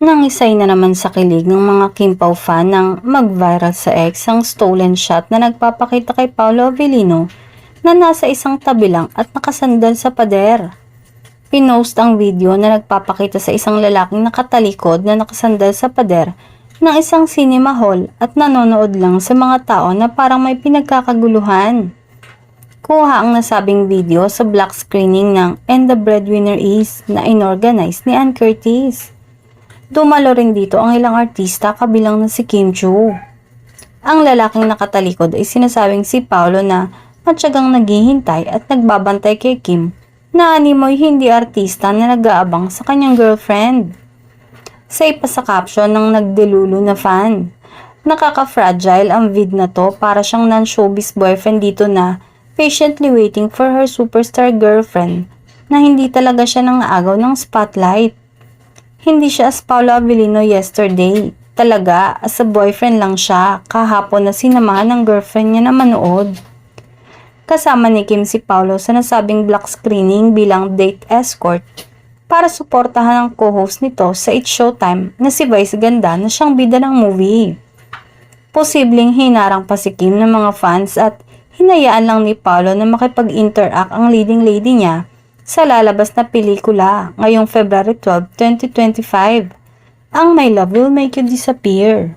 Nangisay na naman sa kilig ng mga Kim Pao fan nang mag-viral sa X ang stolen shot na nagpapakita kay Paolo Avellino na nasa isang tabi lang at nakasandal sa pader. Pinost ang video na nagpapakita sa isang lalaking nakatalikod na nakasandal sa pader ng isang cinema hall at nanonood lang sa mga tao na parang may pinagkakaguluhan. Kuha ang nasabing video sa black screening ng And the Breadwinner Is na inorganize ni Ann Curtis. Dumalo rin dito ang ilang artista kabilang na si Kim Chiu. Ang lalaking nakatalikod ay sinasabing si Paolo na matyagang naghihintay at nagbabantay kay Kim na animoy hindi artista na nag-aabang sa kanyang girlfriend. Sa ipa sa caption ng nagdelulu na fan, nakaka-fragile ang vid na to para siyang non-showbiz boyfriend dito na patiently waiting for her superstar girlfriend na hindi talaga siya nangaagaw ng spotlight. Hindi siya as Paolo Avellino yesterday. Talaga, as a boyfriend lang siya kahapon na sinamahan ng girlfriend niya na manood. Kasama ni Kim si Paolo sa nasabing black screening bilang date escort para suportahan ang co-host nito sa It's Showtime na si Vice Ganda na siyang bida ng movie. Posibleng hinarang pa si Kim ng mga fans at hinayaan lang ni Paolo na makipag-interact ang leading lady niya sa lalabas na pelikula ngayong February 12, 2025, ang My Love Will Make You Disappear.